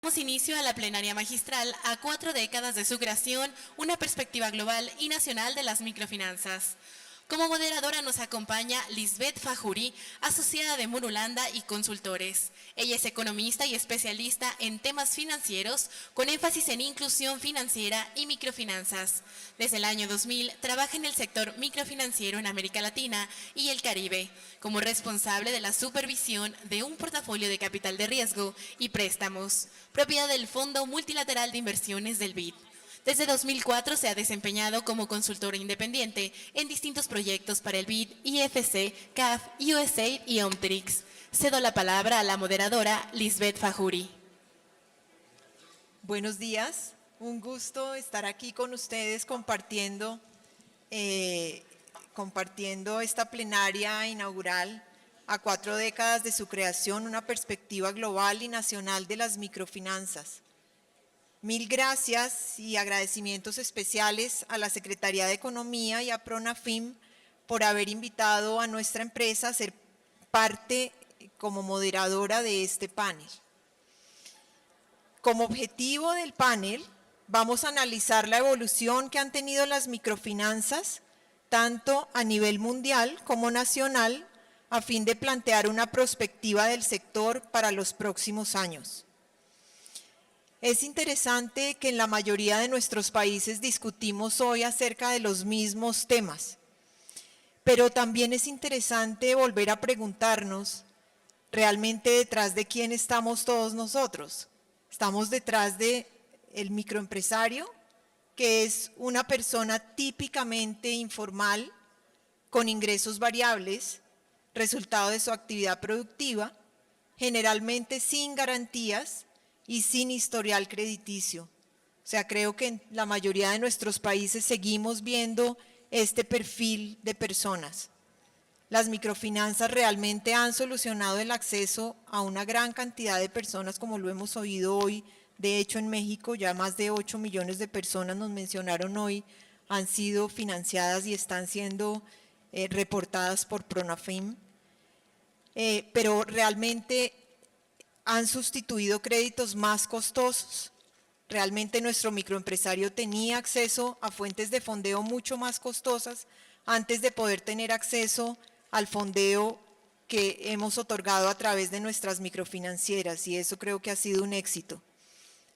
Damos inicio a la plenaria magistral a 4 décadas de su creación, una perspectiva global y nacional de las microfinanzas. Como moderadora nos acompaña Lisbeth Fajuri, asociada de Murulanda y Consultores. Ella es economista y especialista en temas financieros, con énfasis en inclusión financiera y microfinanzas. Desde el año 2000 trabaja en el sector microfinanciero en América Latina y el Caribe, como responsable de la supervisión de un portafolio de capital de riesgo y préstamos, propiedad del Fondo Multilateral de Inversiones del BID. Desde 2004 se ha desempeñado como consultora independiente en distintos proyectos para el BID, IFC, CAF, USAID y Omtrix. Cedo la palabra a la moderadora Lisbeth Fajuri. Buenos días, un gusto estar aquí con ustedes compartiendo esta plenaria inaugural a 4 décadas de su creación, una perspectiva global y nacional de las microfinanzas. Mil gracias y agradecimientos especiales a la Secretaría de Economía y a Pronafim por haber invitado a nuestra empresa a ser parte como moderadora de este panel. Como objetivo del panel, vamos a analizar la evolución que han tenido las microfinanzas, tanto a nivel mundial como nacional, a fin de plantear una perspectiva del sector para los próximos años. Es interesante que en la mayoría de nuestros países discutimos hoy acerca de los mismos temas, pero también es interesante volver a preguntarnos realmente detrás de quién estamos todos nosotros. Estamos detrás del microempresario, que es una persona típicamente informal, con ingresos variables, resultado de su actividad productiva, generalmente sin garantías y sin historial crediticio. O sea, creo que en la mayoría de nuestros países seguimos viendo este perfil de personas. Las microfinanzas realmente han solucionado el acceso a una gran cantidad de personas, como lo hemos oído hoy. De hecho, en México ya más de 8 millones de personas, nos mencionaron hoy, han sido financiadas y están siendo reportadas por Pronafim. Pero realmente han sustituido créditos más costosos. Realmente nuestro microempresario tenía acceso a fuentes de fondeo mucho más costosas antes de poder tener acceso al fondeo que hemos otorgado a través de nuestras microfinancieras, y eso creo que ha sido un éxito.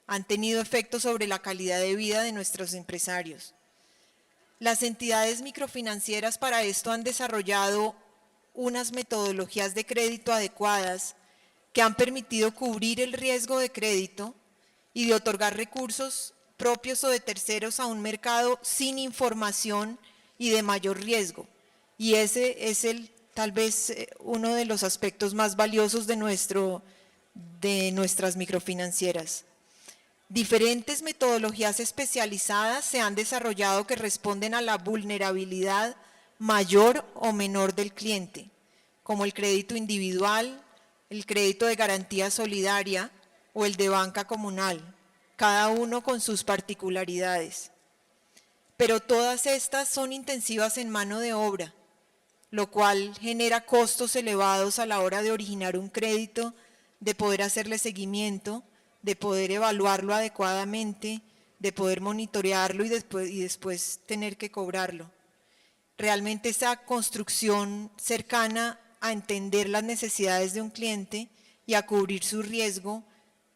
Han tenido efectos sobre la calidad de vida de nuestros empresarios. Las entidades microfinancieras para esto han desarrollado unas metodologías de crédito adecuadas que han permitido cubrir el riesgo de crédito y de otorgar recursos propios o de terceros a un mercado sin información y de mayor riesgo. Y ese es tal vez uno de los aspectos más valiosos de nuestras microfinancieras. Diferentes metodologías especializadas se han desarrollado que responden a la vulnerabilidad mayor o menor del cliente, como el crédito individual, el crédito de garantía solidaria o el de banca comunal, cada uno con sus particularidades. Pero todas estas son intensivas en mano de obra, lo cual genera costos elevados a la hora de originar un crédito, de poder hacerle seguimiento, de poder evaluarlo adecuadamente, de poder monitorearlo y después tener que cobrarlo. Realmente esa construcción cercana a entender las necesidades de un cliente y a cubrir su riesgo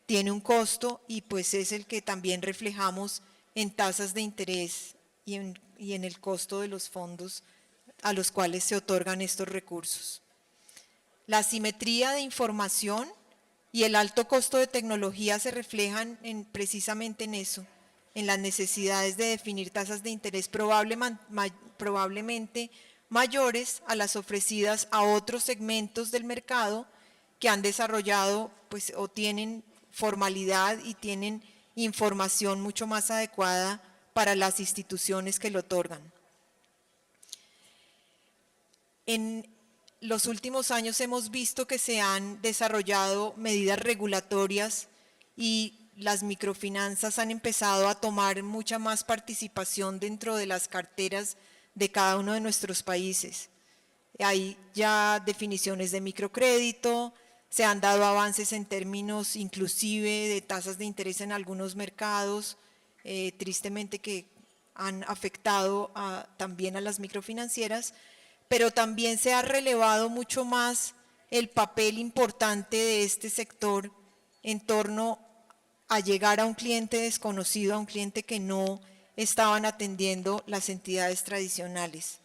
tiene un costo, y pues es el que también reflejamos en tasas de interés y en el costo de los fondos a los cuales se otorgan estos recursos. La asimetría de información y el alto costo de tecnología se reflejan precisamente en eso, en las necesidades de definir tasas de interés probablemente mayores a las ofrecidas a otros segmentos del mercado que han desarrollado pues, o tienen formalidad y tienen información mucho más adecuada para las instituciones que lo otorgan. En los últimos años hemos visto que se han desarrollado medidas regulatorias y las microfinanzas han empezado a tomar mucha más participación dentro de las carteras de cada uno de nuestros países. Hay ya definiciones de microcrédito, Se han dado avances en términos inclusive de tasas de interés en algunos mercados, tristemente que han afectado también a las microfinancieras, pero también se ha relevado mucho más el papel importante de este sector en torno a llegar a un cliente desconocido, a un cliente que no estaban atendiendo las entidades tradicionales.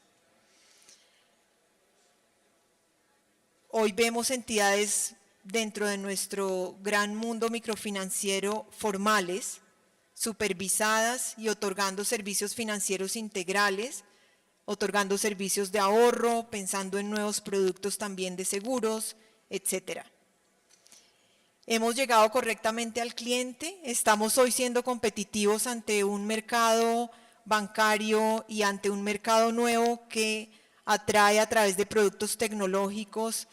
Hoy vemos entidades dentro de nuestro gran mundo microfinanciero formales, supervisadas y otorgando servicios financieros integrales, otorgando servicios de ahorro, pensando en nuevos productos también de seguros, etcétera. Hemos llegado correctamente al cliente, estamos hoy siendo competitivos ante un mercado bancario y ante un mercado nuevo que atrae a través de productos tecnológicos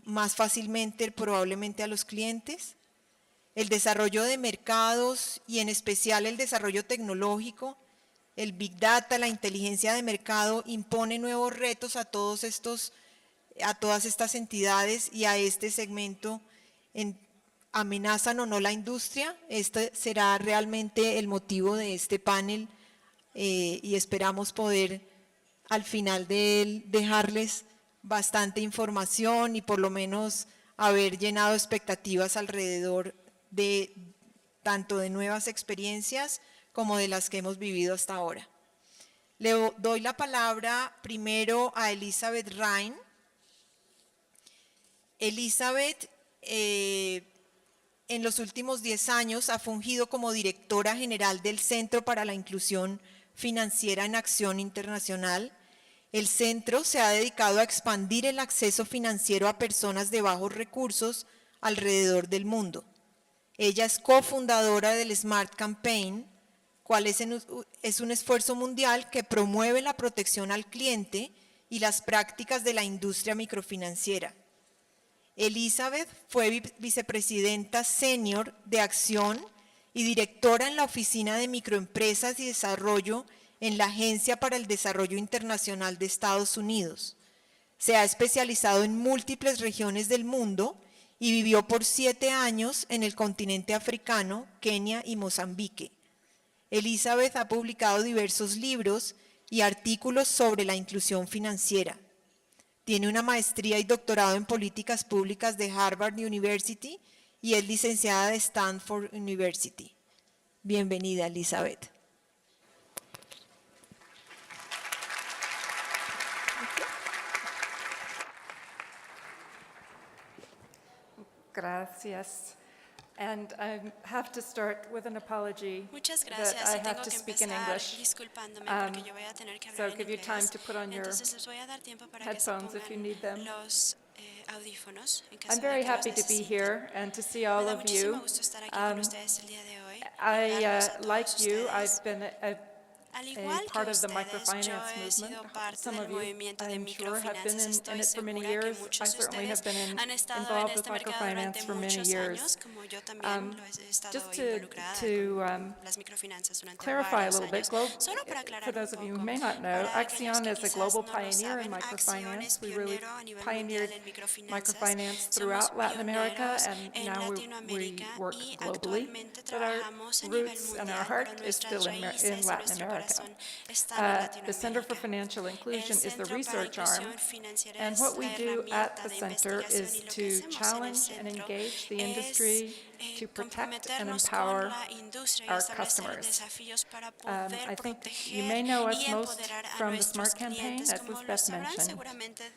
más fácilmente probablemente a los clientes. El desarrollo de mercados y en especial el desarrollo tecnológico, el Big Data, la inteligencia de mercado impone nuevos retos a todas estas entidades y a este segmento. ¿Amenazan o no la industria? Este será realmente el motivo de este panel y esperamos poder al final de él dejarles bastante información y por lo menos haber llenado expectativas alrededor de tanto de nuevas experiencias como de las que hemos vivido hasta ahora. Le doy la palabra primero a Elizabeth Rhein. Elizabeth en los últimos 10 años ha fungido como directora general del Centro para la Inclusión Financiera en Acción Internacional. El centro se ha dedicado a expandir el acceso financiero a personas de bajos recursos alrededor del mundo. Ella es cofundadora del Smart Campaign, cual es un esfuerzo mundial que promueve la protección al cliente y las prácticas de la industria microfinanciera. Elizabeth fue vicepresidenta senior de Acción y directora en la Oficina de Microempresas y Desarrollo en la Agencia para el Desarrollo Internacional de Estados Unidos. Se ha especializado en múltiples regiones del mundo y vivió por 7 años en el continente africano, Kenia y Mozambique. Elizabeth ha publicado diversos libros y artículos sobre la inclusión financiera. Tiene una maestría y doctorado en políticas públicas de Harvard University y es licenciada de Stanford University. Bienvenida, Elizabeth. Gracias. And I have to start with an apology Muchas that gracias. I Y have tengo to que speak in empezar English. disculpándome porque yo voy a tener que So hablar I'll en give you time inglés. to put on your Entonces les voy a dar tiempo para que se headphones if you need them. pongan los audífonos en caso I'm de very que los happy to be necesiten. here and to see Me all da of muchísimo you. gusto estar aquí con ustedes el día de hoy. y I, verlos a like todos you, ustedes. I've been Al a igual que part of the ustedes, yo microfinance he sido movement. parte Some del of you, movimiento de I'm sure, have been microfinanzas. in Estoy it for many segura que years. I muchos de certainly have ustedes been han estado en involved with este mercado durante microfinance for many muchos years. años, como yo también lo he estado Just involucrada to con las microfinanzas durante clarify a varios little bit, años. Solo para for aclarar un those of you who poco, may not know, para aquellos Axion que is a quizás global no lo pioneer in saben, Acción es microfinance. We really pionero a nivel pioneered mundial en microfinance microfinanzas. Somos throughout Latin America, pioneros and en now we Latinoamérica work y globally. actualmente But our trabajamos a nivel roots and our mundial, heart pero is still nuestras in raíces y Latin nuestro America. corazón están en The Center for Latinoamérica. Financial El Inclusion is the Centro para research arm, Inclusión Financiera and es what we la do at herramienta the de center investigación is y lo que to hacemos en el challenge and centro engage the es industry to protect and comprometernos con empower la industria y our establecer customers. desafíos para I poder think you may proteger know y us most empoderar a from the nuestros SMART campaign, clientes. as Como was lo Beth sabrán, mentioned. seguramente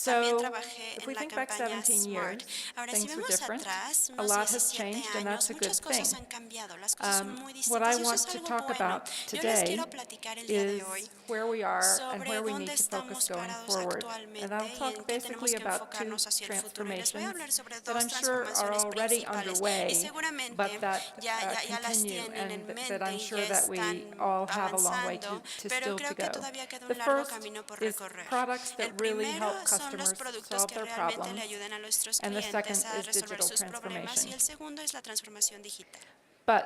también So, trabajé if en we la think back campaña 17 SMART. years, Ahora, si things were vemos different. atrás, A unos lot has 17 changed, and that's años, a good muchas cosas thing. han cambiado, las cosas son muy What I distintas y eso want es to algo talk bueno. about Yo les today quiero platicar el día de is hoy where we are and sobre where we dónde need to focus estamos going parados forward. actualmente And I'll y talk en qué tenemos basically que about two enfocarnos hacia el futuro. Y les voy a hablar transformations sobre that dos I'm sure are transformaciones already principales y underway, seguramente but that ya las continue, tienen en and mente that I'm y sure ya that we están all have a long way avanzando, to pero still to creo que go. todavía queda The un largo first camino por is recorrer. products El that really primero help son los customers productos solve que their realmente le problems, ayudan a nuestros and the clientes second a is resolver digital sus problemas transformation. y el segundo es la transformación digital. But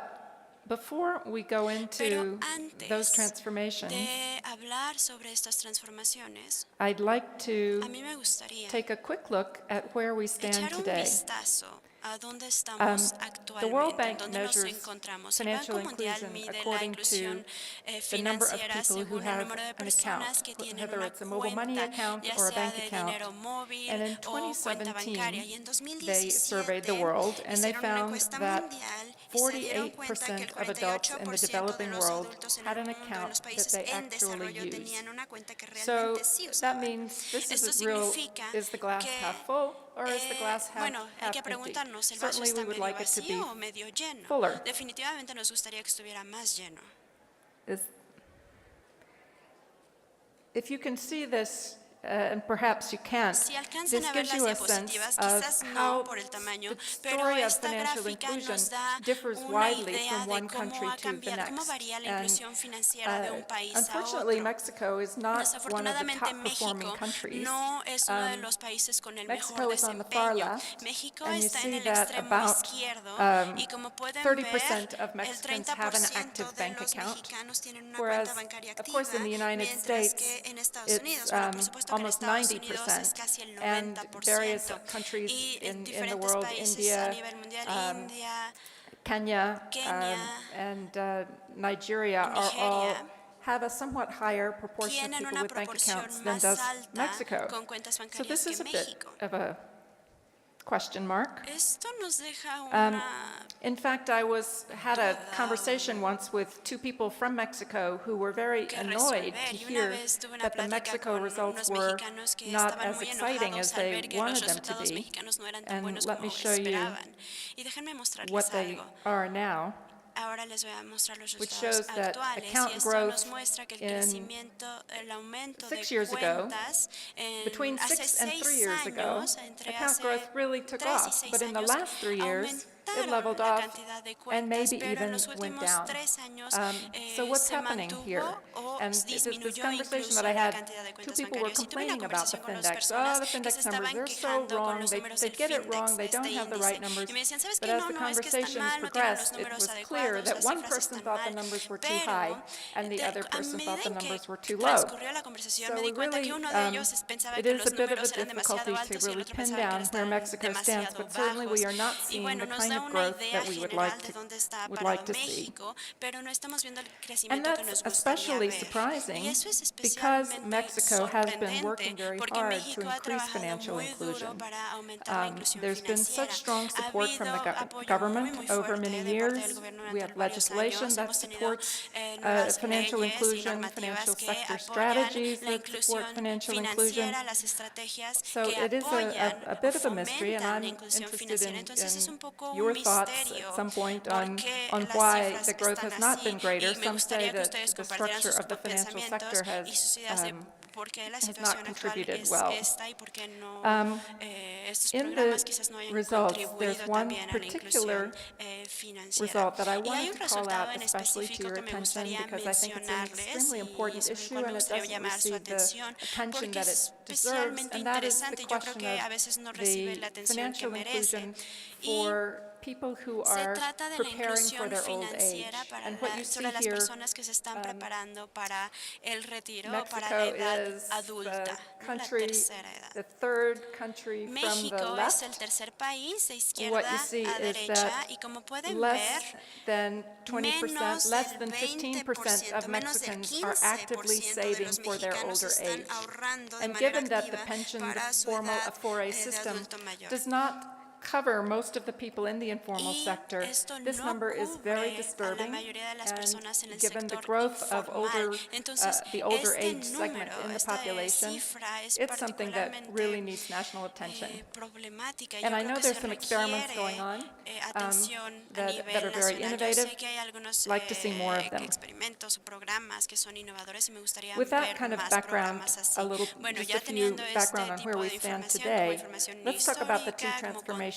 Before we go Pero into antes those transformations, de hablar sobre estas transformaciones, I'd like to a mí me gustaría take a quick look at where we stand echar un today. vistazo a dónde estamos The World actualmente, en Bank dónde nos measures encontramos. El financial Banco Mundial inclusion mide la according inclusión to the number of financiera people who según el have número de an personas account, que tienen whether una it's a mobile money cuenta, account ya or a sea bank de account. dinero móvil And in o cuenta bancaria. Y 2017, en they surveyed the 2017 world and they hicieron una found encuesta that mundial y se dieron cuenta que el 48% of adults in the 48% de developing los world adultos en had el an mundo, en account los that países they en actually desarrollo, use. tenían una cuenta que So realmente sí that usaban. means this Esto is real, significa is the glass que half full or is the glass half, bueno, hay half que empty? preguntarnos, ¿el vaso Certainly está we would medio like it to be vacío o medio lleno? fuller. Definitivamente nos gustaría que estuviera más lleno. If you can see this, and perhaps you can't, Si alcanzan this a ver gives las you a sense diapositivas, of quizás how no por el tamaño, the pero story of esta financial gráfica inclusion nos da differs una widely idea from de one cómo country ha to the cambiado, cómo next. varía la And, inclusión financiera de un país a unfortunately, otro. Mexico is not one of the Desafortunadamente, top performing México countries. no es uno de los países con el Mexico mejor is on the far desempeño. left, México and you está en see el that extremo about izquierdo y como pueden 30% ver, of el Mexicans have an 30% active de bank los account, mexicanos tienen una whereas, cuenta bancaria of course, activa, in the United mientras States, que en Estados it's Unidos, bueno, por supuesto que en almost Estados Unidos es 90%, casi el and various 90%. countries Y en in the diferentes world, países a India, nivel mundial, India, Kenya, Kenia, and Nigeria are all Nigeria, have a somewhat higher proportion of tienen people una with bank proporción accounts than más does alta Mexico. con cuentas So bancarias this que is a bit México. of a question mark. Esto nos deja una In fact, I had a duda, conversation once with two people from Mexico who were very que annoyed resolver. to Y una hear vez tuve una that the plática Mexico con results unos were mexicanos que not estaban as muy exciting enojados as al they ver que los wanted them to resultados be. mexicanos no eran tan And buenos let como me show you esperaban. Y déjenme what mostrarles they algo. are now. Ahora les voy a mostrar los Which resultados shows that actuales account y esto growth nos muestra que el in crecimiento, el aumento de 6 years ago, cuentas between hace 6 and 3 6 years ago, años, entre account hace growth really took 3 y off. 6 But in the años, last 3 years, it aumentaron leveled la off cantidad de and cuentas, maybe pero en even los went últimos down. 3 años So what's se happening here? mantuvo o And this disminuyó conversation incluso that I la had, cantidad de two cuentas people were bancarias. Y tuve una complaining about the conversación con dos Findex. personas Oh, the que se Findex numbers, estaban they're so quejando con wrong. los They números del get it Findex, wrong. They de este don't have the right índice. numbers. Y me decían, ¿sabes But qué? as No, the no, es que están conversations mal, no tienen los progressed, it números was clear adecuados, that las one cifras person están thought the mal. numbers were too high Pero and the other a person thought the medida en numbers que were too low. transcurrió la conversación So me we di cuenta really, que uno de ellos pensaba it que is los a bit of a números eran difficulty demasiado to altos y el really otro pin pensaba que down eran where Mexico stands, demasiado but certainly we bajos. are not Y seeing bueno, the nos kind da of una growth idea that we would general like de dónde está would parado like to see. México, pero no estamos viendo el And crecimiento que that's nos gustaría especially ver. surprising Y eso es because especialmente Mexico has been working sorprendente very porque hard to México ha increase trabajado financial muy duro inclusion. para aumentar la inclusión There's been financiera. such strong Ha support from habido the apoyo muy, government muy over fuerte many de parte del years. gobierno We durante have varios legislation años. that Hemos tenido supports nuevas financial leyes y inclusion, normativas financial que sector apoyan strategies la that support inclusión financial inclusion. financiera, las estrategias So que it is apoyan a o bit of a mystery, and fomentan I'm la inclusión interested financiera. Entonces es un in poco un your thoughts misterio at some point por on qué las why cifras the growth están has not así, been greater. y me Some say gustaría que that ustedes the compartieran structure sus of the financial pensamientos sector y sus ideas de por qué la has not situación actual contributed es well. esta y por qué no estos In programas the quizás no hayan results, contribuido there's one también a la inclusión particular financiera. result that I Y hay wanted un to call resultado out en especially to específico your que me attention gustaría because I think it's an mencionarles extremely y important sobre el issue cual me and it gustaría doesn't llamar su receive the atención attention porque that es it deserves, especialmente and that is the interesante. Yo creo question que a of veces no recibe the la atención que financial merece. inclusion Y for people who se are trata de la preparing for inclusión their old age. financiera para And what you see sobre las here, personas que se están preparando para el retiro, para Mexico la edad is adulta, the ¿no? La country, tercera edad. the third country from the México es left. el tercer país de What izquierda you see a is derecha that y como pueden less ver, than 20%, menos less del than 15% of 20%, menos del Mexicans are actively 15% de saving los for their mexicanos older están age. ahorrando de And manera given that the activa pension, the para su formal edad Afore de system adulto mayor. does not cover most of the people in the informal Y sector, esto this no number is very cubre a la disturbing. mayoría de las And personas en el given the sector growth of informal. Entonces, the older este age segment número, in the esta population, cifra es it's something that particularmente really needs national attention. Problemática. And Yo I creo know que there's se some experiments going requiere on atención a that nivel are very nacional. Yo innovative. sé que hay algunos Like to see more of them. experimentos o programas que son innovadores y me gustaría With that ver kind of más background, programas así. a little, Bueno, just ya a few teniendo este background on tipo where we de stand información como today, información let's talk about the two histórica, como transformations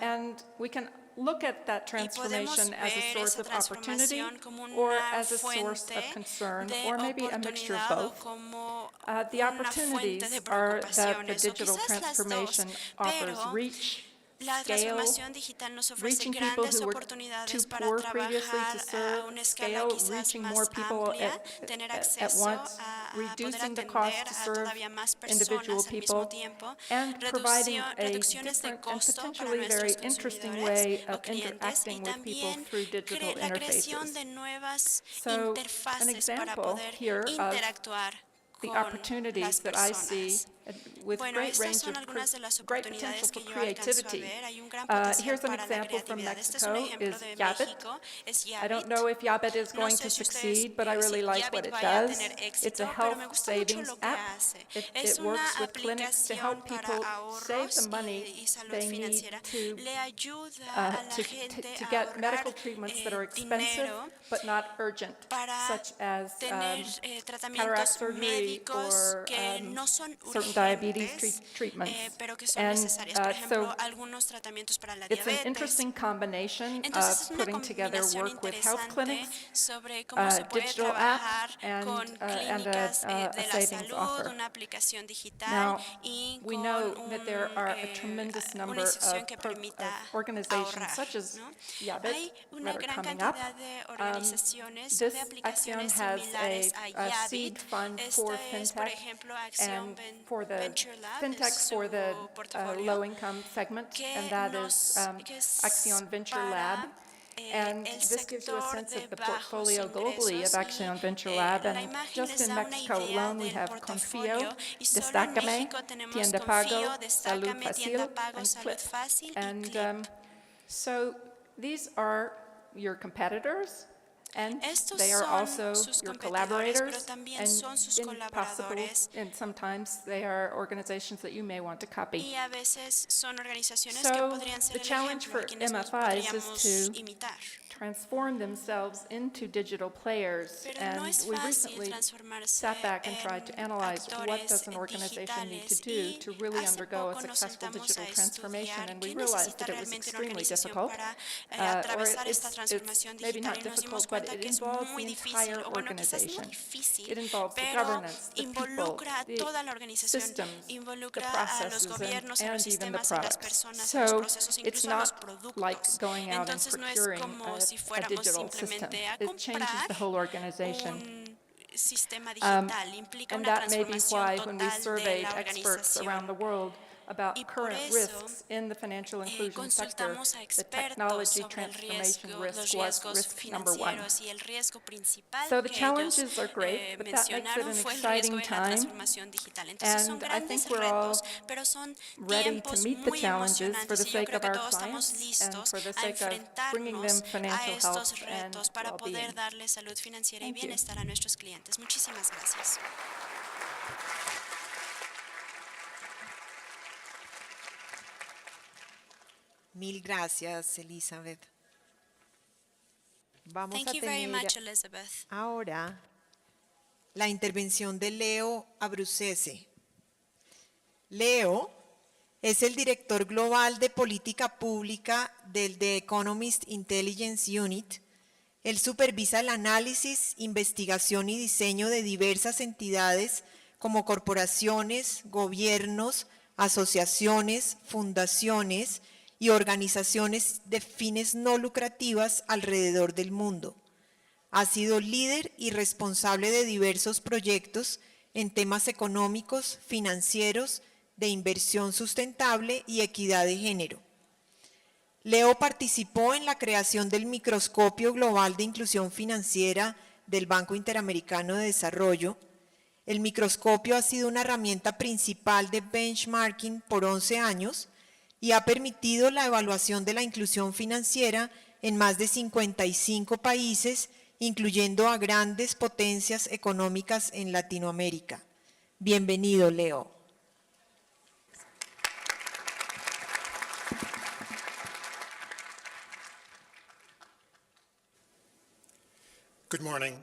And we can look at that Y podemos transformation as a ver source esa of opportunity transformación como or una as a source of fuente concern de or maybe a mixture of oportunidad o both. como The una fuente opportunities de are that the preocupaciones, o digital quizás las dos, transformation offers pero reach, la scale, transformación digital nos ofrece reaching people grandes who were too oportunidades para poor previously trabajar to a serve, una escala scale, quizás reaching more más people amplia, tener at acceso once, a poder reducing the cost atender to a serve todavía más individual personas al mismo people, tiempo, and providing a reducciones de different and costo para potentially very nuestros interesting consumidores way o of clientes y interacting with people también through digital la creación interfaces. de nuevas So, an interfaces para example poder here of interactuar the con opportunities las that I see personas. with Bueno, great estas range son of algunas de las great potential oportunidades for que yo alcanzo a creativity. ver. Hay un gran potencial Here's an para la example from creatividad. Este es un Mexico, ejemplo is de Yabbit. México, es I don't Yabbit. know if Yabbit is No going sé to si ustedes, succeed, but I really si like what Yabbit it vaya a does. tener It's éxito, a pero me health gusta mucho savings lo que app. hace. It Es una works with clinics to aplicación help para people save the ahorros money y salud they need financiera. to Le ayuda a la gente to a get medical ahorrar treatments that are expensive dinero but not urgent, para such as tener cataract tratamientos surgery médicos or que no son certain diabetes urgentes, treatments. pero que son And necesarias. Por ejemplo, so algunos tratamientos para la it's an diabetes. interesting combination Entonces es of una putting together combinación work with health interesante clinics, sobre cómo se puede digital app, trabajar and con a clínicas de la savings salud, offer. una aplicación digital Now, y we con know that there are a tremendous una number institución of que permita organizations ahorrar, such as ¿no? Yabbit Hay that una are gran coming up. cantidad de organizaciones, This de Axion aplicaciones has similares a a seed Yabbit. fund for Esta es, por fintech ejemplo, Acción and for the Venture Lab, fintechs es for the su portafolio, low-income segment, and that is que Axion Venture para Lab. And el this gives you a sector sense de of the bajos portfolio globally of ingresos Axion Venture y Lab. la And imagen just les in da una Mexico idea alone, we del have portafolio Confío, y solo en Destácame, México tenemos Tienda Pago, Confío, Salud Destácame, Tienda Fácil, Pago, and Salud Clip. Fácil y And Clip. so these are your competitors, and Estos they are son also sus your competidores, pero collaborators, también and son sus colaboradores. and sometimes they are organizations that you may want to copy. Y a veces son organizaciones que So podrían ser the el challenge ejemplo, for a quienes nos MFIs is podríamos to imitar. transform themselves into digital players. Pero And no es we fácil recently transformarse sat back and tried to en analyze what actores does an organization need to digitales do y to really hace undergo a poco nos successful sentamos digital a transformation, estudiar and we qué realized necesita that it was realmente una extremely organización difficult. para Or atravesar esta it's transformación maybe digital not y nos dimos difficult, but cuenta it que es involves muy the difícil, entire o bueno, quizás no organization. difícil, It involves the pero governance, the people, involucra a the toda la organización, systems, the involucra a los processes, gobiernos, a los and even the sistemas, a las products. personas, a los So procesos, it's incluso a los not like productos. going out and Entonces no es procuring como si a fuéramos digital system. simplemente a It changes comprar the whole organization. un sistema digital, implica And una that may be transformación why when we total de surveyed la experts around the organización. world about Y por current eso, risks in the financial inclusion sector, consultamos a the expertos technology sobre el transformation riesgo, los risk was riesgos risk number one. financieros y el riesgo principal So the que ellos challenges are great, but that makes it mencionaron an fue el riesgo exciting de la time. transformación digital. Entonces son And I grandes think we're all retos, pero son ready to tiempos meet the muy challenges for emocionantes the y yo sake creo of que our todos estamos clients and listos for the a sake of bringing them enfrentarnos a financial estos health and retos para poder well-being. darle salud financiera y Thank you. bienestar a nuestros clientes. Muchísimas gracias. Mil gracias, Elizabeth. Vamos Thank a you very tener much, Elizabeth. ahora la intervención de Leo Abruzzese. Leo es el director global de política pública del The Economist Intelligence Unit. Él supervisa el análisis, investigación y diseño de diversas entidades como corporaciones, gobiernos, asociaciones, fundaciones y organizaciones de fines no lucrativas alrededor del mundo. Ha sido líder y responsable de diversos proyectos en temas económicos, financieros, de inversión sustentable y equidad de género. Leo participó en la creación del Microscopio Global de Inclusión Financiera del Banco Interamericano de Desarrollo. El microscopio ha sido una herramienta principal de benchmarking por 11 años y ha permitido la evaluación de la inclusión financiera en más de 55 países, incluyendo a grandes potencias económicas en Latinoamérica. Bienvenido, Leo. Good morning.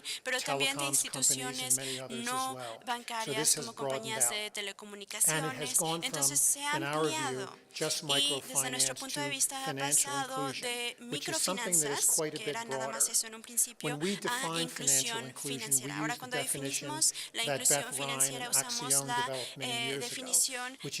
SME, pero también de telecoms companies and instituciones many others as no well. So bancarias this has como broadened compañías out. de And it telecomunicaciones. has gone from, Entonces se ha in our view, ampliado just y desde nuestro microfinance punto de to vista ha financial pasado inclusion, de which is something that is microfinanzas, quite a que bit era nada más broader. eso en un principio, When we a define financial inclusión inclusion, we financiera. Ahora, use the cuando definition definimos la that inclusión Beth Ryan financiera, and usamos Axiom la developed many years ago, definición which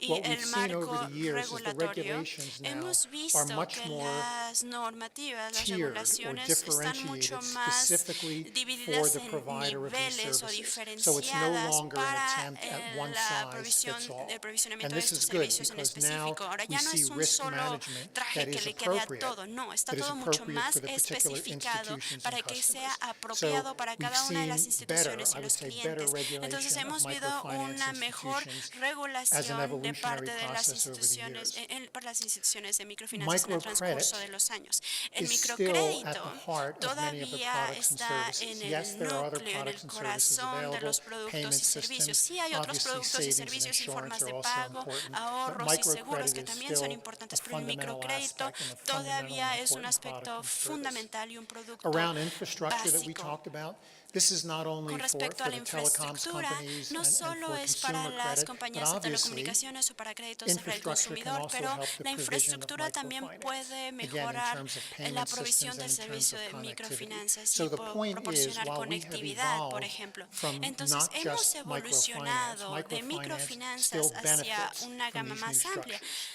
y what we've el seen over marco the years is the regulatorio, regulations now hemos are visto much que more las normativas, las tiered or regulaciones están mucho differentiated más specifically divididas the en provider of these niveles o services. So it's no diferenciadas longer an para attempt at one la size provisión fits all. del provisionamiento And de this estos is good servicios en because now específico. Ahora we ya no see es un risk solo management traje that que is le quede a appropriate, todo, no, está that is todo mucho appropriate más for the particular especificado institutions para and que sea customers. apropiado So para we've cada una de las seen instituciones better, y I would los say, better clientes. Entonces regulation of hemos visto microfinance una mejor institutions as an regulación de evolutionary parte de las process over the instituciones, years. para las instituciones de microfinanzas en el Microcredit transcurso de los años. El is still at microcrédito the heart of many of the todavía products and está services. en Yes, el there are other núcleo, en el products and services corazón de available, los productos payment y servicios. systems, Sí hay otros obviously productos y savings and servicios y insurance formas are de also pago, important, but ahorros y seguros microcredit que is también son still a importantes, pero el fundamental microcrédito aspect and a fundamental todavía and es un important product aspecto and service. fundamental y un producto Around infrastructure that we básico. talked about, this is not only Con respecto a for la the telecoms infraestructura, companies no and solo for es para consumer las credit, but compañías de obviously telecomunicaciones o para créditos del infrastructure can consumidor, also pero help the la provision of infraestructura también microfinance. puede Again, in mejorar terms of la payment provisión systems del and in terms servicio of de connectivity. microfinanzas So y the point is, proporcionar while we have conectividad, por evolved ejemplo. from Entonces, not hemos just microfinance, evolucionado de microfinance still microfinanzas hacia benefits una from gama these new más amplia. structures.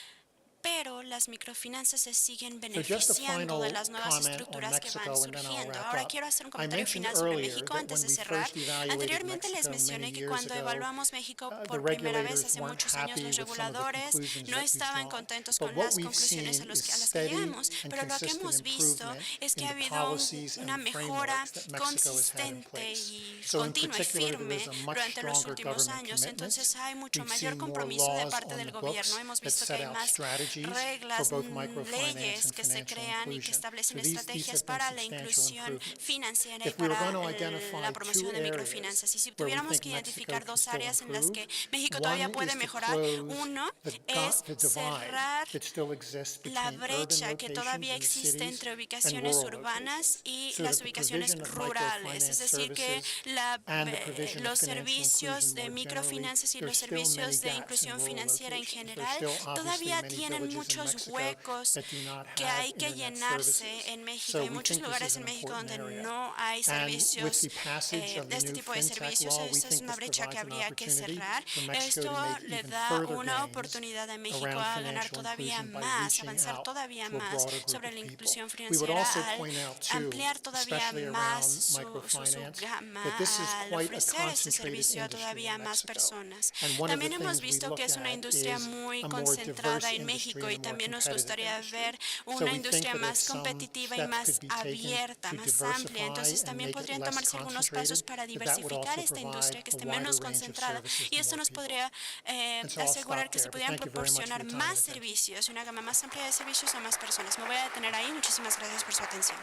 Pero las microfinanzas se siguen So just a beneficiando de final las nuevas comment on estructuras que van Mexico and then I'll surgiendo. wrap Ahora up. quiero hacer un I comentario mentioned final sobre earlier México that antes when de we cerrar. first evaluated Anteriormente les Mexico mencioné many que years cuando ago, evaluamos México the por primera vez regulators hace weren't muchos años, happy los with some of the reguladores conclusions no that we estaban drawn. contentos But con what las we've conclusiones seen a is las que steady llegamos, and pero lo que consistent hemos visto improvement es que in ha the habido policies una and mejora frameworks that Mexico has had in consistente place. y So in continua y particular, there firme is a much durante los stronger últimos government años. Entonces commitment. hay mucho We've mayor seen more compromiso de laws parte on del the gobierno. books Hemos that visto que set hay out más strategies for reglas, both microfinance leyes and que se financial crean y que inclusion. establecen So these estrategias have been para la substantial inclusión improvements. financiera y If we were para going to identify la two promoción de areas microfinanzas. Y si where we tuviéramos think que Mexico identificar can dos still áreas en las que improve, México todavía one puede is to mejorar, close uno the es divide cerrar that still exists la between urban brecha que locations todavía in the existe cities entre and ubicaciones rural urbanas locations, y so las that the ubicaciones provision of rurales. Es microfinance decir, que services and the provision of los financial servicios inclusion de more generally, microfinanzas y los there's still many servicios de gaps in inclusión rural financiera en locations. There's general still obviously todavía many tienen villages in muchos Mexico huecos that do not que have hay que internet llenarse services. en México. So Hay we muchos think this lugares is en an México important donde area. no hay And with servicios the passage of de the este new tipo de FinTech servicios. law, we Esta es think una this brecha que provides an habría que opportunity cerrar. for Mexico Esto to make le even da further una gains oportunidad a México around a ganar financial todavía inclusion by más, reaching avanzar out todavía to a más broader group sobre of la people. inclusión We would financiera also al point out too, ampliar todavía especially around más su microfinance, gama, that this is al quite a ofrecer este concentrated servicio a industry todavía in más Mexico. personas. And one of the También hemos things we visto que look es una at industria is muy a more concentrada diverse en México industry y and a more también nos competitive gustaría industry. ver So una we think industria that if más some competitiva y steps más could be taken abierta, to más amplia. diversify Entonces and también make it podrían less tomarse algunos pasos concentrated, para that would diversificar also esta provide industria que a esté wider menos range of concentrada services y to esto more nos people. podría And so I'll asegurar stop que se there, but pudieran thank you very much for proporcionar your time and más attention. servicios y una gama más amplia de servicios a más personas. Me voy a detener ahí. Muchísimas gracias por su atención.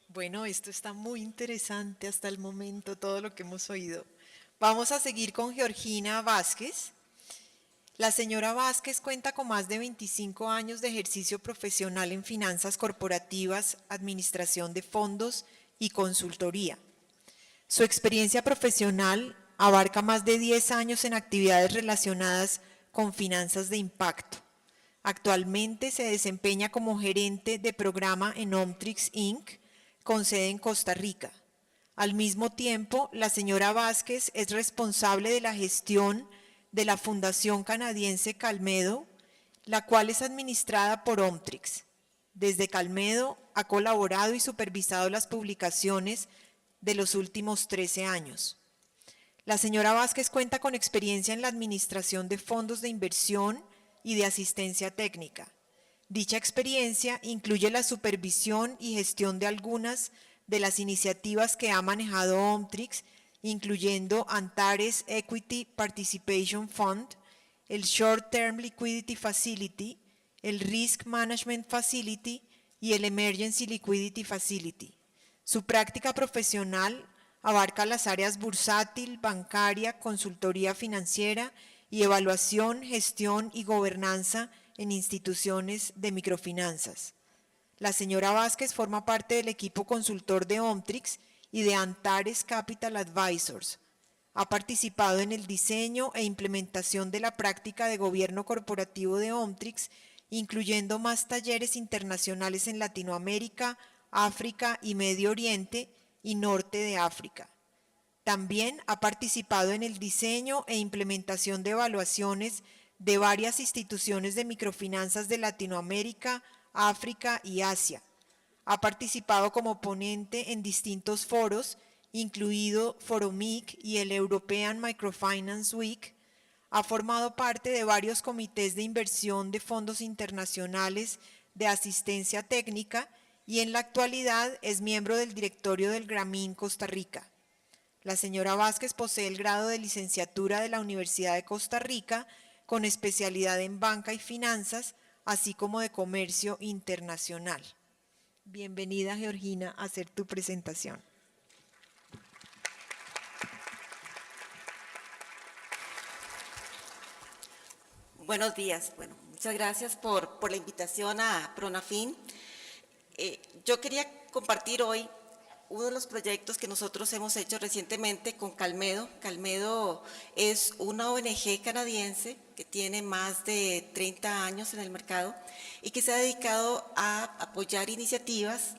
Bueno, esto está muy interesante hasta el momento, todo lo que hemos oído. Vamos a seguir con Georgina Vázquez. La señora Vázquez cuenta con más de 25 años de ejercicio profesional en finanzas corporativas, administración de fondos y consultoría. Su experiencia profesional abarca más de 10 años en actividades relacionadas con finanzas de impacto. Actualmente se desempeña como gerente de programa en Omtrix Inc., con sede en Costa Rica. Al mismo tiempo, la señora Vázquez es responsable de la gestión de la Fundación Canadiense Calmedo, la cual es administrada por Omtrix. Desde Calmedo ha colaborado y supervisado las publicaciones de los últimos 13 años. La señora Vázquez cuenta con experiencia en la administración de fondos de inversión y de asistencia técnica. Dicha experiencia incluye la supervisión y gestión de algunas de las iniciativas que ha manejado Omtrix, incluyendo Antares Equity Participation Fund, el Short Term Liquidity Facility, el Risk Management Facility y el Emergency Liquidity Facility. Su práctica profesional abarca las áreas bursátil, bancaria, consultoría financiera y evaluación, gestión y gobernanza en instituciones de microfinanzas. La señora Vázquez forma parte del equipo consultor de Omtrix y de Antares Capital Advisors. Ha participado en el diseño e implementación de la práctica de gobierno corporativo de Omtrix, incluyendo más talleres internacionales en Latinoamérica, África y Medio Oriente y Norte de África. También ha participado en el diseño e implementación de evaluaciones de varias instituciones de microfinanzas de Latinoamérica, África y Asia. Ha participado como ponente en distintos foros, incluido Foromic y el European Microfinance Week. Ha formado parte de varios comités de inversión de fondos internacionales de asistencia técnica y en la actualidad es miembro del directorio del Grameen Costa Rica. La señora Vázquez posee el grado de licenciatura de la Universidad de Costa Rica con especialidad en banca y finanzas, así como de comercio internacional. Bienvenida, Georgina, a hacer tu presentación. Buenos días. Bueno, muchas gracias por la invitación a Pronafin. Yo quería compartir hoy uno de los proyectos que nosotros hemos hecho recientemente con Calmedo. Calmedo es una ONG canadiense que tiene más de 30 años en el mercado y que se ha dedicado a apoyar iniciativas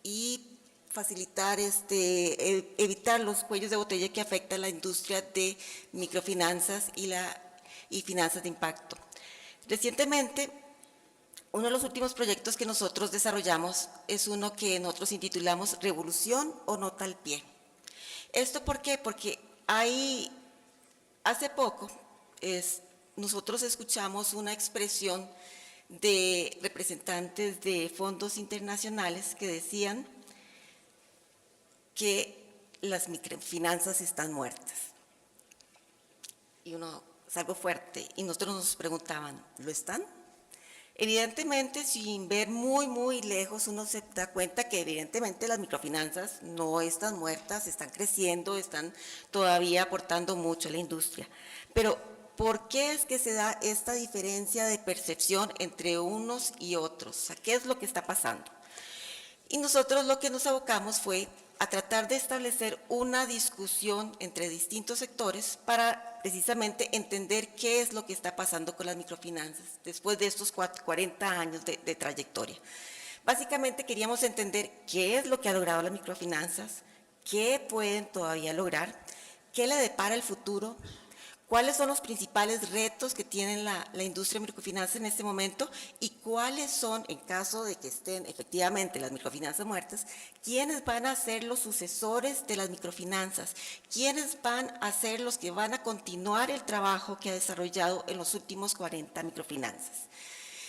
y facilitar, evitar los cuellos de botella que afectan la industria de microfinanzas y finanzas de impacto. Recientemente, uno de los últimos proyectos que nosotros desarrollamos es uno que nosotros intitulamos Revolución o Nota al Pie. ¿Esto por qué? Porque hace poco nosotros escuchamos una expresión de representantes de fondos internacionales que decían que las microfinanzas están muertas. Y es algo fuerte. Y nosotros nos preguntaban, ¿lo están? Evidentemente, sin ver muy, muy lejos, uno se da cuenta que evidentemente las microfinanzas no están muertas, están creciendo, están todavía aportando mucho a la industria. Pero, ¿por qué es que se da esta diferencia de percepción entre unos y otros? O sea, ¿qué es lo que está pasando? Y nosotros lo que nos abocamos fue a tratar de establecer una discusión entre distintos sectores para precisamente entender qué es lo que está pasando con las microfinanzas después de estos 40 años de trayectoria. Básicamente queríamos entender qué es lo que ha logrado las microfinanzas, qué pueden todavía lograr, qué le depara el futuro, cuáles son los principales retos que tiene la industria de microfinanzas en este momento y cuáles son, en caso de que estén efectivamente las microfinanzas muertas, quiénes van a ser los sucesores de las microfinanzas, quiénes van a ser los que van a continuar el trabajo que ha desarrollado en los últimos 40 microfinanzas.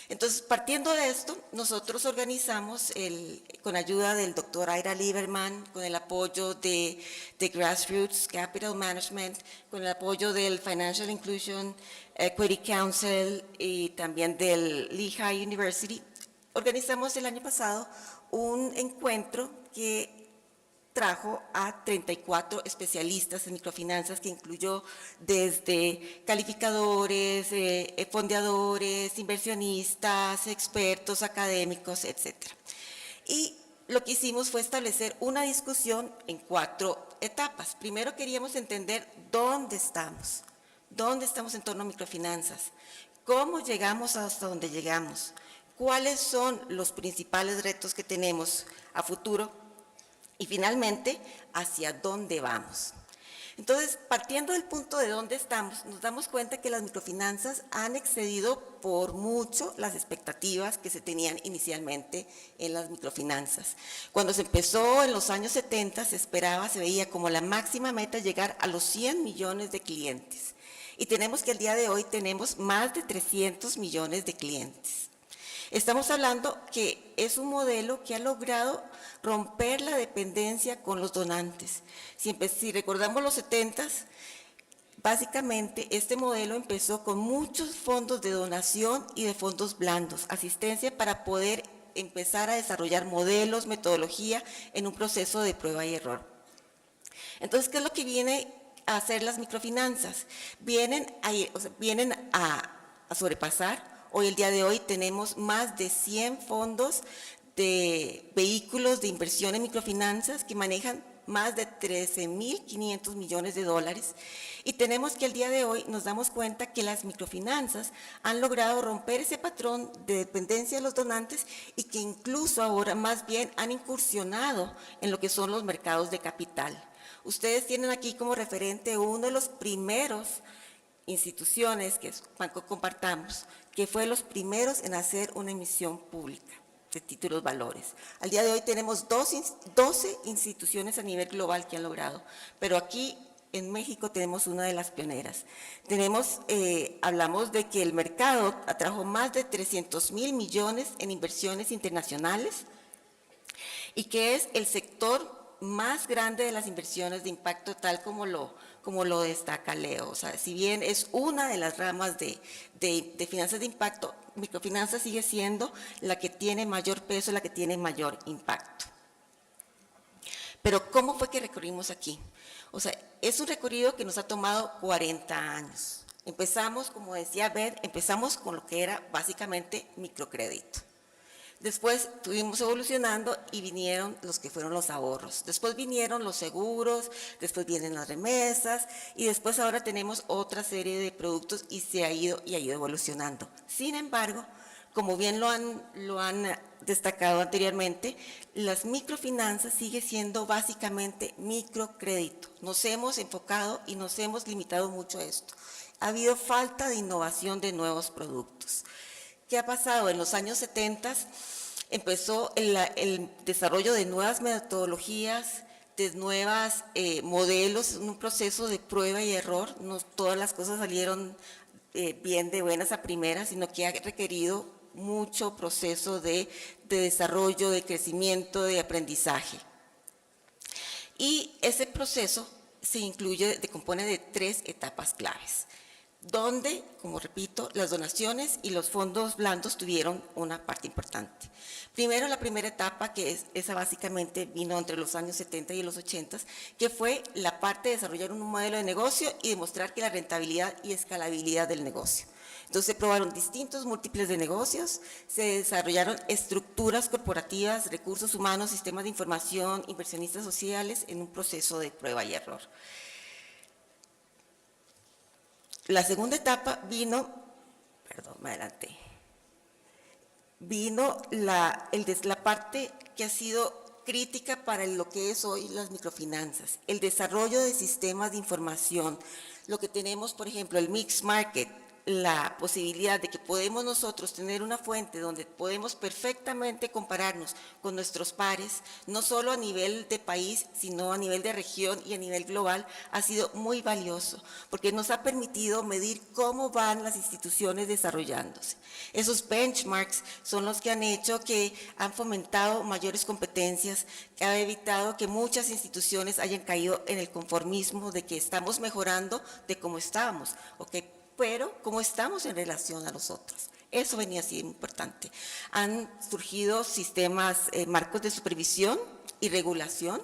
Entonces, partiendo de esto, nosotros organizamos, con ayuda del doctor Ira Lieberman, con el apoyo de Grassroots Capital Management, con el apoyo del Financial Inclusion Equity Council y también del Lehigh University, organizamos el año pasado un encuentro que trajo a 34 especialistas en microfinanzas que incluyó desde calificadores, fondeadores, inversionistas, expertos, académicos, etc. Y lo que hicimos fue establecer una discusión en 4 etapas. Primero queríamos entender dónde estamos en torno a microfinanzas, cómo llegamos hasta donde llegamos, cuáles son los principales retos que tenemos a futuro, y finalmente, ¿hacia dónde vamos? Entonces, partiendo del punto de dónde estamos, nos damos cuenta que las microfinanzas han excedido por mucho las expectativas que se tenían inicialmente en las microfinanzas. Cuando se empezó en los años 70, se veía como la máxima meta llegar a los 100 millones de clientes. Y tenemos que al día de hoy tenemos más de 300 millones de clientes. Estamos hablando que es un modelo que ha logrado romper la dependencia con los donantes. Si recordamos los 70s, básicamente este modelo empezó con muchos fondos de donación y de fondos blandos, asistencia para poder empezar a desarrollar modelos, metodología en un proceso de prueba y error. Entonces, ¿qué es lo que viene a hacer las microfinanzas? Vienen a sobrepasar. Hoy, el día de hoy, tenemos más de 100 fondos de vehículos de inversión en microfinanzas que manejan más de 13.500 millones de dólares. Y tenemos que el día de hoy nos damos cuenta que las microfinanzas han logrado romper ese patrón de dependencia de los donantes y que incluso ahora más bien han incursionado en lo que son los mercados de capital. Ustedes tienen aquí como referente uno de los primeros instituciones que es Banco Compartamos, que fue los primeros en hacer una emisión pública. de títulos valores. Al día de hoy tenemos 12 instituciones a nivel global que han logrado, pero aquí en México tenemos una de las pioneras. Hablamos de que el mercado atrajo más de 300,000 millones en inversiones internacionales y que es el sector más grande de las inversiones de impacto, tal como lo destaca Leo. O sea, si bien es una de las ramas de finanzas de impacto, microfinanzas sigue siendo la que tiene mayor peso, la que tiene mayor impacto. Pero ¿cómo fue que recorrimos aquí? O sea, es un recorrido que nos ha tomado 40 años. Empezamos, como decía Beth, empezamos con lo que era básicamente microcrédito. Después estuvimos evolucionando y vinieron los que fueron los ahorros. Después vinieron los seguros, después vienen las remesas y después ahora tenemos otra serie de productos y ha ido evolucionando. Sin embargo, como bien lo han destacado anteriormente, las microfinanzas sigue siendo básicamente microcrédito. Nos hemos enfocado y nos hemos limitado mucho a esto. Ha habido falta de innovación de nuevos productos. ¿Qué ha pasado? En los años 70 empezó el desarrollo de nuevas metodologías, de nuevos modelos, un proceso de prueba y error. No todas las cosas salieron bien de buenas a primeras, sino que ha requerido mucho proceso de desarrollo, de crecimiento, de aprendizaje. Y ese proceso se compone de 3 etapas claves, donde, como repito, las donaciones y los fondos blandos tuvieron una parte importante. Primero, la primera etapa, que esa básicamente vino entre los años 70 y los 80, que fue la parte de desarrollar un modelo de negocio y demostrar que la rentabilidad y escalabilidad del negocio. Entonces se probaron distintos múltiples de negocios, se desarrollaron estructuras corporativas, recursos humanos, sistemas de información, inversionistas sociales en un proceso de prueba y error. La segunda etapa vino la parte que ha sido crítica para lo que es hoy las microfinanzas, el desarrollo de sistemas de información, lo que tenemos, por ejemplo, el mixed market, la posibilidad de que podemos nosotros tener una fuente donde podemos perfectamente compararnos con nuestros pares, no solo a nivel de país, sino a nivel de región y a nivel global, ha sido muy valioso, porque nos ha permitido medir cómo van las instituciones desarrollándose. Esos benchmarks son los que han hecho que han fomentado mayores competencias, que ha evitado que muchas instituciones hayan caído en el conformismo de que estamos mejorando de cómo estábamos, pero cómo estamos en relación a los otros. Eso venía siendo importante. Han surgido sistemas, marcos de supervisión y regulación,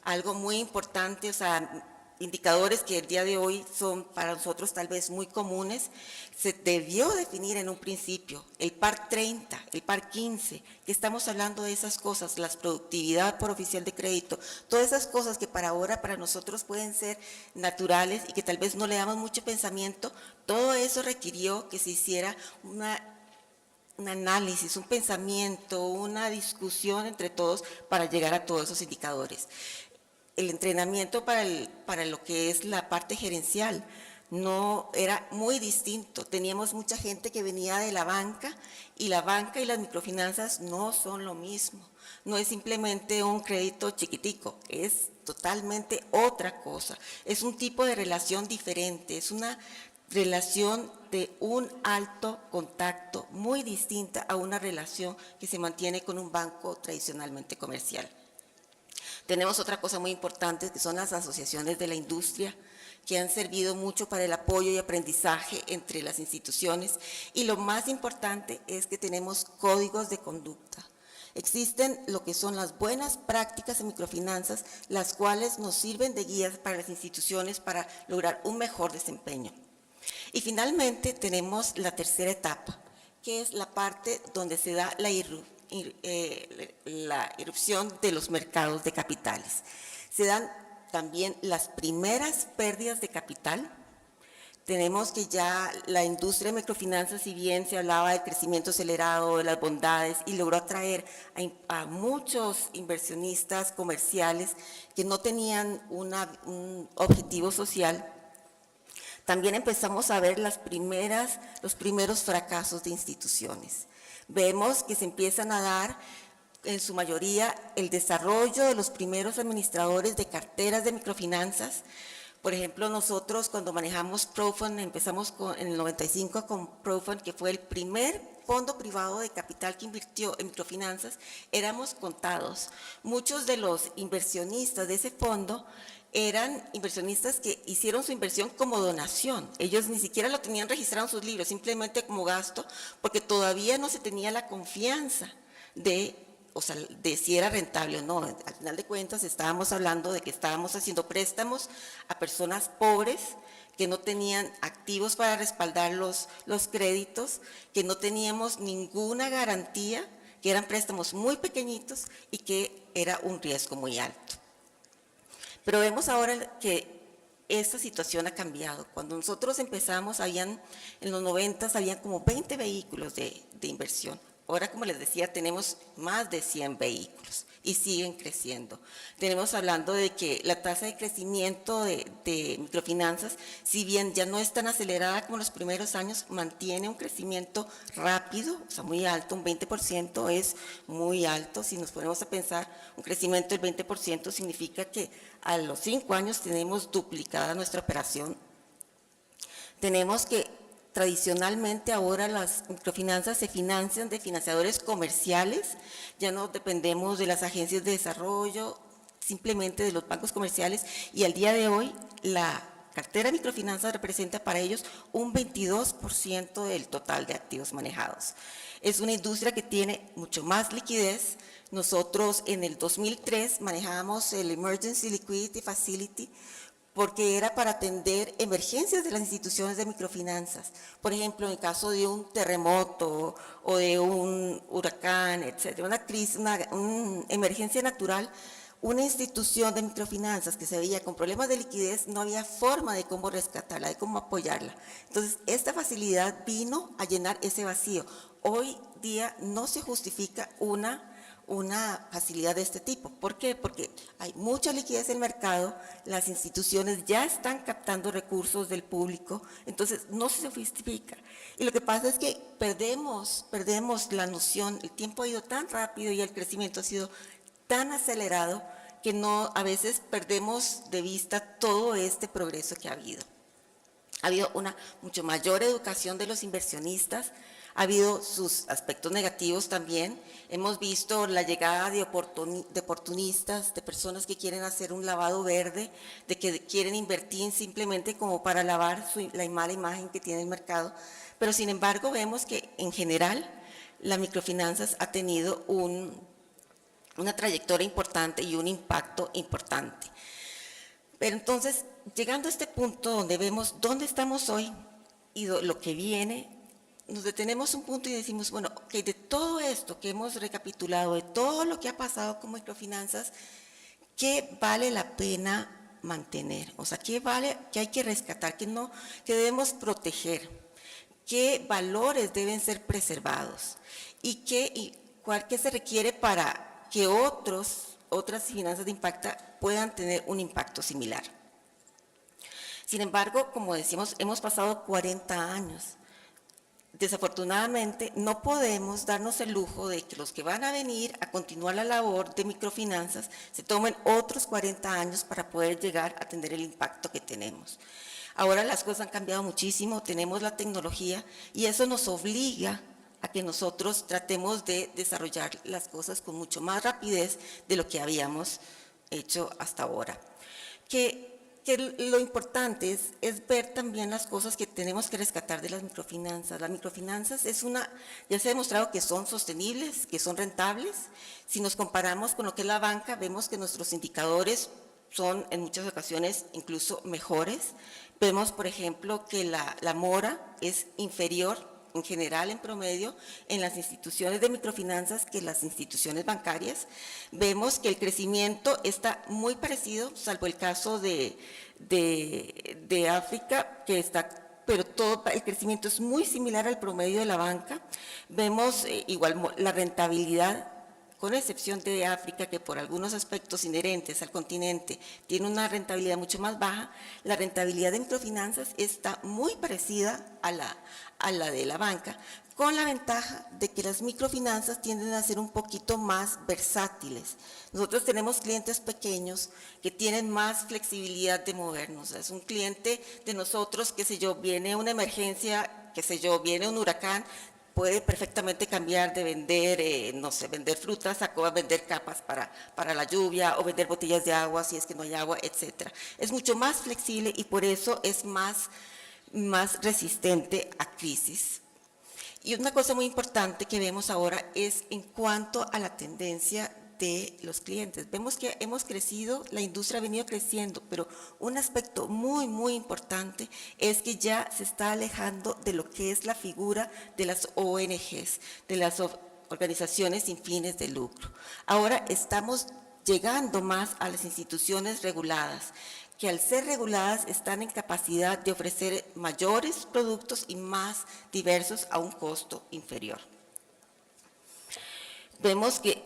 algo muy importante, o sea, indicadores que el día de hoy son para nosotros tal vez muy comunes. Se debió definir en un principio el PAR 30, el PAR 15, que estamos hablando de esas cosas, la productividad por oficial de crédito, todas esas cosas que para ahora para nosotros pueden ser naturales y que tal vez no le damos mucho pensamiento. Todo eso requirió que se hiciera un análisis, un pensamiento, una discusión entre todos para llegar a todos esos indicadores. El entrenamiento para lo que es la parte gerencial no era muy distinto. Teníamos mucha gente que venía de la banca y las microfinanzas no son lo mismo. No es simplemente un crédito chiquitico, es totalmente otra cosa. Es un tipo de relación diferente, es una relación de un alto contacto muy distinta a una relación que se mantiene con un banco tradicionalmente comercial. Tenemos otra cosa muy importante que son las asociaciones de la industria, que han servido mucho para el apoyo y aprendizaje entre las instituciones, y lo más importante es que tenemos códigos de conducta. Existen lo que son las buenas prácticas en microfinanzas, las cuales nos sirven de guías para las instituciones para lograr un mejor desempeño. Y finalmente tenemos la tercera etapa, que es la parte donde se da la irrupción de los mercados de capitales. Se dan también las primeras pérdidas de capital. Tenemos que ya la industria de microfinanzas, si bien se hablaba del crecimiento acelerado, de las bondades, y logró atraer a muchos inversionistas comerciales que no tenían un objetivo social, también empezamos a ver los primeros fracasos de instituciones. Vemos que se empiezan a dar, en su mayoría, el desarrollo de los primeros administradores de carteras de microfinanzas. Por ejemplo, nosotros cuando manejamos ProFund, empezamos en el 95 con ProFund, que fue el primer fondo privado de capital que invirtió en microfinanzas, éramos contados. Muchos de los inversionistas de ese fondo eran inversionistas que hicieron su inversión como donación. Ellos ni siquiera lo tenían registrado en sus libros, simplemente como gasto, porque todavía no se tenía la confianza de si era rentable o no. Al final de cuentas estábamos hablando de que estábamos haciendo préstamos a personas pobres que no tenían activos para respaldar los créditos, que no teníamos ninguna garantía, que eran préstamos muy pequeñitos y que era un riesgo muy alto. Pero vemos ahora que esta situación ha cambiado. Cuando nosotros empezamos, en los 90 habían como 20 vehículos de inversión. Ahora, como les decía, tenemos más de 100 vehículos y siguen creciendo. Tenemos hablando de que la tasa de crecimiento de microfinanzas, si bien ya no es tan acelerada como en los primeros años, mantiene un crecimiento rápido, o sea, muy alto, un 20% es muy alto. Si nos ponemos a pensar, un crecimiento del 20% significa que a los 5 años tenemos duplicada nuestra operación. Tenemos que tradicionalmente ahora las microfinanzas se financian de financiadores comerciales, ya no dependemos de las agencias de desarrollo, simplemente de los bancos comerciales, y al día de hoy la cartera de microfinanzas representa para ellos un 22% del total de activos manejados. Es una industria que tiene mucho más liquidez. Nosotros en el 2003 manejábamos el Emergency Liquidity Facility, porque era para atender emergencias de las instituciones de microfinanzas. Por ejemplo, en caso de un terremoto o de un huracán, etcétera, una crisis, una emergencia natural, una institución de microfinanzas que se veía con problemas de liquidez, no había forma de cómo rescatarla, de cómo apoyarla. Entonces, esta facilidad vino a llenar ese vacío. Hoy día no se justifica una facilidad de este tipo. ¿Por qué? Porque hay mucha liquidez en el mercado, las instituciones ya están captando recursos del público, entonces no se justifica. Y lo que pasa es que perdemos la noción, el tiempo ha ido tan rápido y el crecimiento ha sido tan acelerado que a veces perdemos de vista todo este progreso que ha habido. Ha habido una mucho mayor educación de los inversionistas, ha habido sus aspectos negativos también. Hemos visto la llegada de oportunistas, de personas que quieren hacer un lavado verde, de que quieren invertir simplemente como para lavar la mala imagen que tiene el mercado. Pero sin embargo vemos que en general la microfinanzas ha tenido una trayectoria importante y un impacto importante. Pero entonces, llegando a este punto donde vemos dónde estamos hoy y lo que viene, nos detenemos un punto y decimos, bueno, okay, de todo esto que hemos recapitulado, de todo lo que ha pasado con microfinanzas, ¿qué vale la pena mantener? O sea, ¿qué hay que rescatar? ¿Qué debemos proteger? ¿Qué valores deben ser preservados? ¿Y qué se requiere para que otras finanzas de impacto puedan tener un impacto similar? Sin embargo, como decimos, hemos pasado 40 años. Desafortunadamente, no podemos darnos el lujo de que los que van a venir a continuar la labor de microfinanzas se tomen otros 40 años para poder llegar a tener el impacto que tenemos. Ahora las cosas han cambiado muchísimo, tenemos la tecnología y eso nos obliga a que nosotros tratemos de desarrollar las cosas con mucho más rapidez de lo que habíamos hecho hasta ahora. Que lo importante es ver también las cosas que tenemos que rescatar de las microfinanzas. Las microfinanzas ya se ha demostrado que son sostenibles, que son rentables. Si nos comparamos con lo que es la banca, vemos que nuestros indicadores son en muchas ocasiones incluso mejores. Vemos, por ejemplo, que la mora es inferior en general, en promedio, en las instituciones de microfinanzas que las instituciones bancarias. Vemos que el crecimiento está muy parecido, salvo el caso de África, pero todo el crecimiento es muy similar al promedio de la banca. Vemos igual la rentabilidad con excepción de África, que por algunos aspectos inherentes al continente tiene una rentabilidad mucho más baja, la rentabilidad de microfinanzas está muy parecida a la de la banca, con la ventaja de que las microfinanzas tienden a ser un poquito más versátiles. Nosotros tenemos clientes pequeños que tienen más flexibilidad de movernos. Es un cliente de nosotros, qué sé yo, viene una emergencia, qué sé yo, viene un huracán, puede perfectamente cambiar de vender, no sé, vender frutas a vender capas para la lluvia o vender botellas de agua si es que no hay agua, etc. Es mucho más flexible y por eso es más resistente a crisis. Y una cosa muy importante que vemos ahora es en cuanto a la tendencia de los clientes. Vemos que hemos crecido, la industria ha venido creciendo, pero un aspecto muy, muy importante es que ya se está alejando de lo que es la figura de las ONGs, de las organizaciones sin fines de lucro. Ahora estamos llegando más a las instituciones reguladas, que al ser reguladas están en capacidad de ofrecer mayores productos y más diversos a un costo inferior. Vemos que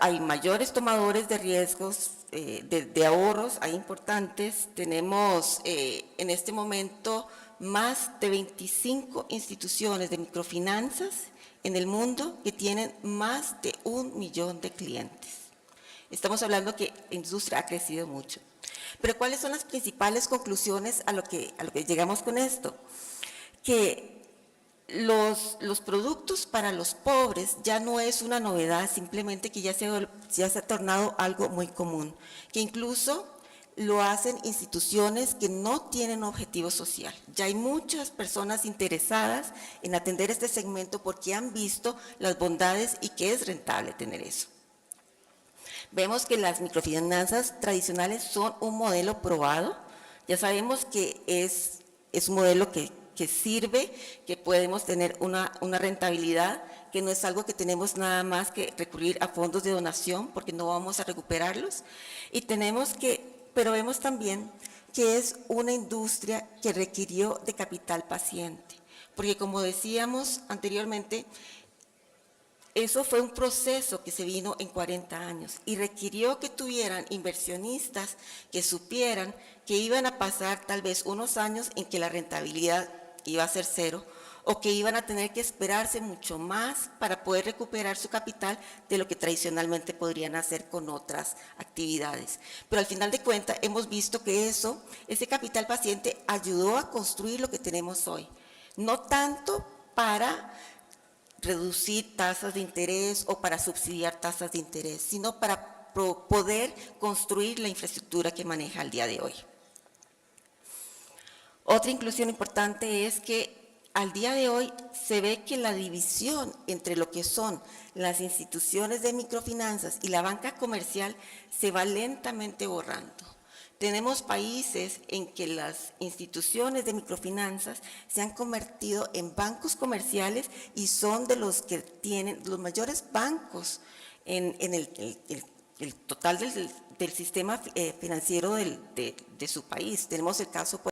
hay mayores tomadores de riesgos, de ahorros, hay importantes. Tenemos en este momento más de 25 instituciones de microfinanzas en el mundo que tienen más de 1 millón de clientes. Estamos hablando que la industria ha crecido mucho. Pero ¿cuáles son las principales conclusiones a lo que llegamos con esto? Que los productos para los pobres ya no es una novedad, simplemente que ya se ha tornado algo muy común, que incluso lo hacen instituciones que no tienen objetivo social. Ya hay muchas personas interesadas en atender este segmento porque han visto las bondades y que es rentable tener eso. Vemos que las microfinanzas tradicionales son un modelo probado. Ya sabemos que es un modelo que sirve, que podemos tener una rentabilidad, que no es algo que tenemos nada más que recurrir a fondos de donación porque no vamos a recuperarlos. Pero vemos también que es una industria que requirió de capital paciente, porque como decíamos anteriormente, eso fue un proceso que se vino en 40 años y requirió que tuvieran inversionistas que supieran que iban a pasar tal vez unos años en que la rentabilidad iba a ser cero o que iban a tener que esperarse mucho más para poder recuperar su capital de lo que tradicionalmente podrían hacer con otras actividades. Pero al final de cuentas hemos visto que ese capital paciente ayudó a construir lo que tenemos hoy. No tanto para reducir tasas de interés o para subsidiar tasas de interés, sino para poder construir la infraestructura que maneja al día de hoy. Otra inclusión importante es que al día de hoy se ve que la división entre lo que son las instituciones de microfinanzas y la banca comercial se va lentamente borrando. Tenemos países en que las instituciones de microfinanzas se han convertido en bancos comerciales y son de los que tienen los mayores bancos en el total del sistema financiero de su país. Tenemos el caso,